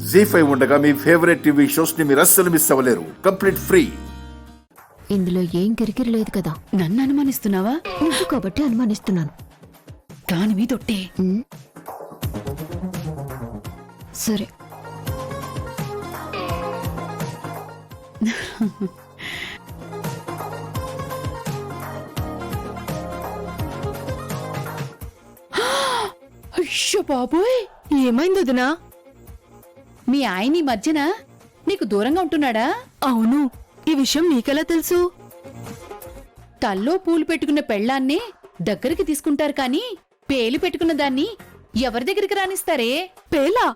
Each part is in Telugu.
జీ5 ఉండగా మీ ఫేవరెట్ టీవీ షోస్ ని మీరు అస్సలు మిస్ అవ్వలేరు. Complete free. ఇందులో ఏం కిరికిరి లేదు కదా. నన్ను అనుమానిస్తున్నావా? నువ్వు కాబట్టి అనుమానిస్తున్నాను. దాని మీదొట్టే. సరే. అయ్యో బాబోయ్, ఏమైంది వదినా? మీ ఆయన ఈ మధ్యన నీకు దూరంగా ఉంటున్నాడా? అవును, ఈ విషయం నీకెలా తెలుసు? తల్లో పూలు పెట్టుకున్న పెళ్ళాన్నే దగ్గరికి తీసుకుంటారు కాని పేలు పెట్టుకున్న దాన్ని ఎవరి దగ్గరికి రానిస్తారే? పేలా?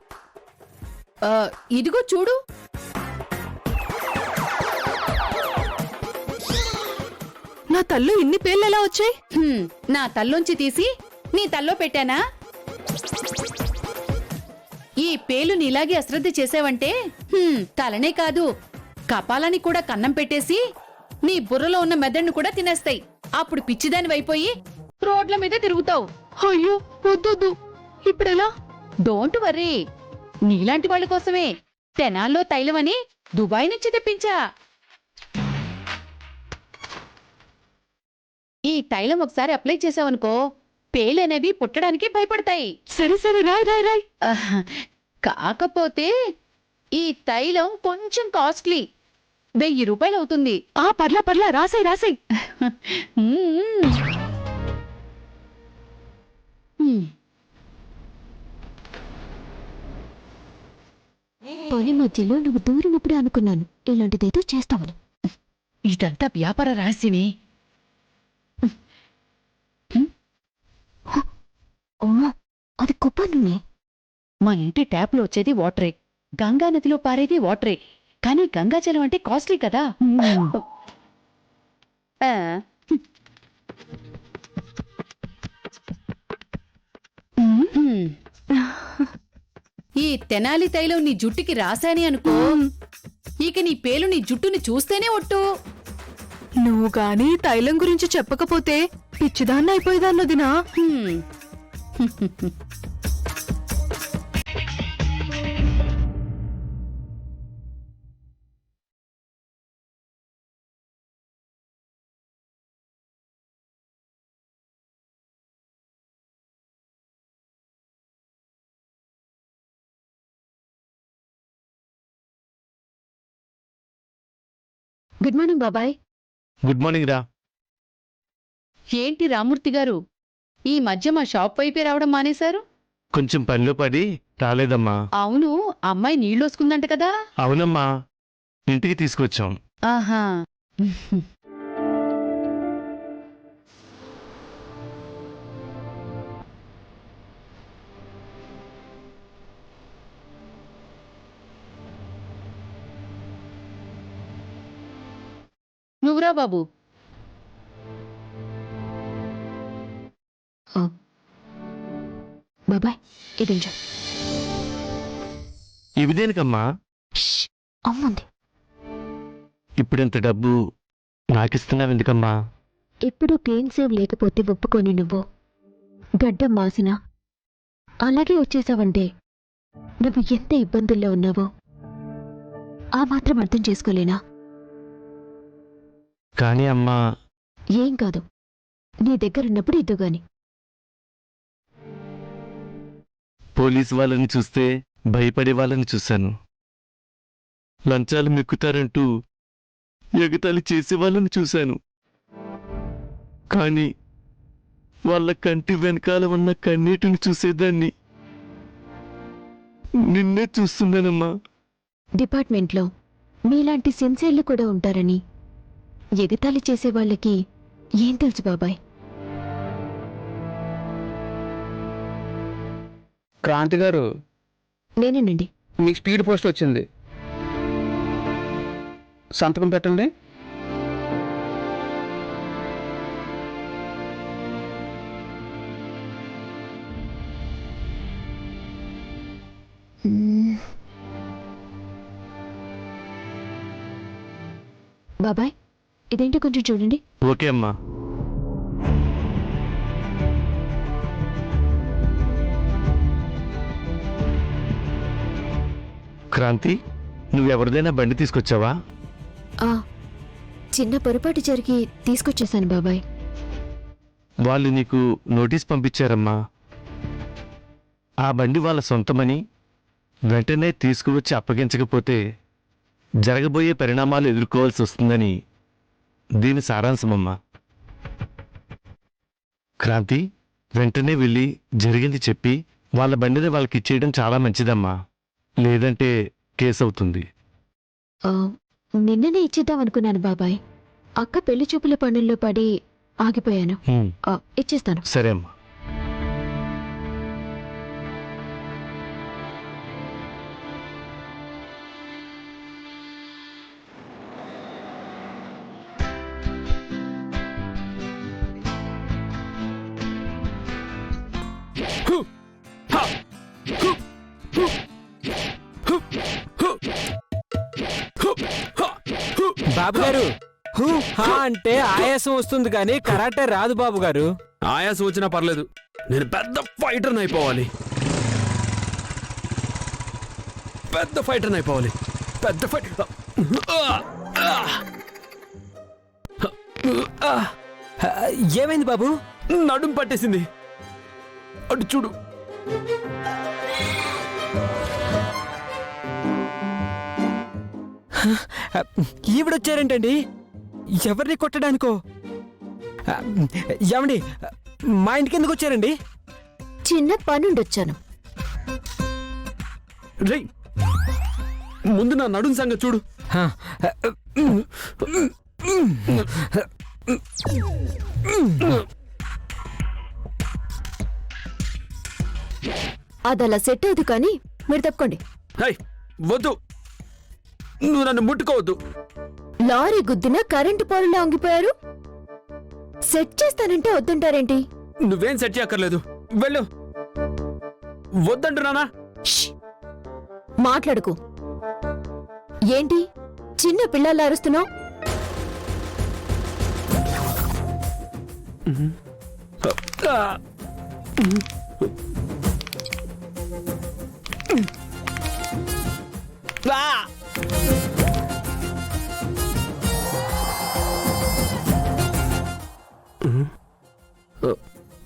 ఇదిగో చూడు. నా తల్లు ఇన్ని పేర్లు ఎలా వచ్చాయి? నా తల్లోంచి తీసి నీ తల్లో పెట్టానా? ఈ పేలు నీలాగే అశ్రద్ధ చేసావంటే తలనే కాదు కపాలని కూడా కన్నం పెట్టేసి నీ బుర్రలో ఉన్న మెదడును కూడా తినేస్తాయి. అప్పుడు పిచ్చిదాని వైపోయి రోడ్ల మీద తిరుగుతావు. అయ్యో వద్దొద్దు, ఇప్పుడెలా? డోంట్ వర్రీ, నీలాంటి వాళ్ళ కోసమే తెనాల్లో తైలమని దుబాయ్ నుంచి తెప్పించా. ఈ తైలం ఒకసారి అప్లై చేసావనుకో పేలనేవి పుట్టడానికి భయపడతాయి. సరే సరే, రాయ్ రాయ్ రాయ్. కాకపోతే ఈ తైలం కొంచెం కాస్ట్లీ, 1000 రూపాయలు అవుతుంది. పర్లా పర్లా, రాసాయి రాసాయి. పని మధ్యలో నువ్వు దూరినప్పుడే అనుకున్నాను ఇలాంటిదేదో చేస్తావని. ఇదంతా వ్యాపార రహస్యమే. అది కుప్పనునే. మా ఇంటి ట్యాప్లో వచ్చేది వాటరే, గంగా నదిలో పారేది వాటరే, కానీ గంగాజలం అంటే కాస్ట్లీ కదా. ఈ తెనాలి తైలం నీ జుట్టుకి రాశాని అనుకో, ఇక నీ పేలు నీ జుట్టుని చూస్తేనే ఒట్టు. నువ్వు గాని తైలం గురించి చెప్పకపోతే పిచ్చిదాన్ని అయిపోయేదాన్నదినా. గుడ్ మార్నింగ్ బాబాయ్. గుడ్ మార్నింగ్ రా. ఏంటి రామూర్తి గారు, ఈ మధ్య మా షాప్ వైపే రావడం మానేశారు? కొంచెం పనిలో పడి రాలేదమ్మా. అవును, అమ్మాయి నీళ్ళొసుకుందంట కదా? అవునమ్మా, ఇంటికి తీసుకొచ్చాం. ఆహా. నువ్వురా బాబు. బాబాయ్ ఇదించు. ఇవి దేనికమ్మా? అమ్ముంది. ఇప్పుడెంత డబ్బు నాకిస్తున్నావు ఎందుకమ్మా? ఎప్పుడు క్లీన్ సేవ్ లేకపోతే ఒప్పుకొని నువ్వు గడ్డం మాసినా అలాగే వచ్చేసావంటే నువ్వు ఎంత ఇబ్బందుల్లో ఉన్నావో ఆ మాత్రం అర్థం చేసుకోలేనా? కానీ అమ్మా. ఏం కాదు, నీ దగ్గరున్నప్పుడు ఇద్దుగాని. పోలీసు వాళ్ళని చూస్తే భయపడే వాళ్ళని చూశాను. లంచాలు మెక్కుతారంటూ ఎగతాళి చేసే వాళ్ళని చూశాను. కానీ వాళ్ళ కంటి వెనకాల ఉన్న కన్నీటిని చూసేదాన్ని. నిన్నే చూస్తున్నానమ్మా. డిపార్ట్మెంట్లో మీలాంటి సిన్సియర్లు కూడా ఉంటారని ఎగతాళి చేసేవాళ్ళకి ఏం తెలుసు బాబాయ్? క్రాంతి గారు, నేనేనండి. మీకు స్పీడ్ పోస్ట్ వచ్చింది, సంతకం పెట్టండి. బాబాయ్ ఇదేంటో కొంచెం చూడండి. ఓకే అమ్మా. క్రాంతి, నువ్వెవరిదైనా బండి తీసుకొచ్చావా? ఆ, చిన్న పొరపాటు జరిగి తీసుకొచ్చేసాను బాబాయ్. వాళ్ళు నీకు నోటీస్ పంపించారమ్మా. ఆ బండి వాళ్ళ సొంతమని వెంటనే తీసుకువచ్చి అప్పగించకపోతే జరగబోయే పరిణామాలు ఎదుర్కోవాల్సి వస్తుందని దీని సారాంశమమ్మా. క్రాంతి, వెంటనే వెళ్ళి జరిగింది చెప్పి వాళ్ళ బండిని వాళ్ళకి ఇచ్చేయడం చాలా మంచిదమ్మా. లేదంటే కేసు అవుతుంది. ఆ, నిన్ననే ఇచ్చేద్దాం అనుకున్నాను బాబాయ్. అక్క పెళ్లి చూపుల పనుల్లో పడి ఆగిపోయాను. ఇచ్చేస్తాను. సరే అమ్మా. బాబు గారు, హూ హా అంటే ఆయాసం వస్తుంది కానీ కరాటే రాదు బాబు గారు. ఆయాసం వచ్చినా పర్లేదు, నేను పెద్ద ఫైటర్ అయిపోవాలి. పెద్ద ఫైటర్. ఏమైంది బాబు? నడుం పట్టేసింది. అటు చూడు. ఈవిడొచ్చారేంటండి? ఎవరిని కొట్టడానికో? ఏమండి, మా ఇంటికి ఎందుకు వచ్చారండి? చిన్న పనుండొచ్చాను. రేయ్, ముందు నా నడుం సంగతి చూడు. హా, అది అలా సెట్ అవుతుంది కానీ మీరు తప్పుకోండి. హై, వద్దు, నువ్వు నన్ను ముట్టుకోవద్దు. లారీ గుద్దిన కరెంటు పోరులో అంగిపోయారు. సెట్ చేస్తానంటే వద్దంటారేంటి? నువ్వేం సెట్ చేయక్కర్లేదు, వెళ్ళు. వద్దంటున్నానా? ష్! మాట్లాడుకు. ఏంటి చిన్న పిల్లల్లా అరుస్తున్నావు?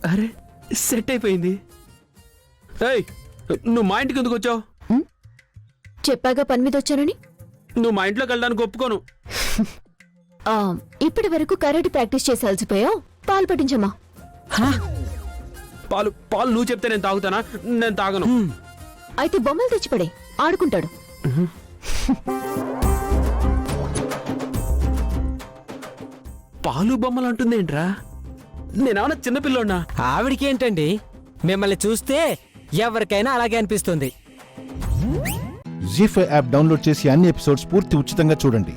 అరే, సెట్ అయిపోయింది. ఏయ్, నువ్వు మా ఇంటికి ఎందుకు వచ్చావు? చెప్పాగా పని మీద వచ్చానని. నువ్వు మా ఇంట్లోకి వెళ్ళడానికి ఒప్పుకోను. ఇప్పటి వరకు కరాటే ప్రాక్టీస్ చేసి అలసిపోయావు. పాలు పట్టించమ్మా. పాలు నువ్వు చెప్తే నేను తాగుతానా? నేను తాగను. అయితే బొమ్మలు తెచ్చిపడే, ఆడుకుంటాడు. పాలు బొమ్మలు అంటుందేంట్రా? నేనేమన్నా చిన్నపిల్లోనా? ఆవిడికి ఏంటండి, మిమ్మల్ని చూస్తే ఎవరికైనా అలాగే అనిపిస్తుంది. జీ5 యాప్ డౌన్లోడ్ చేసి అన్ని ఎపిసోడ్స్ పూర్తి ఉచితంగా చూడండి.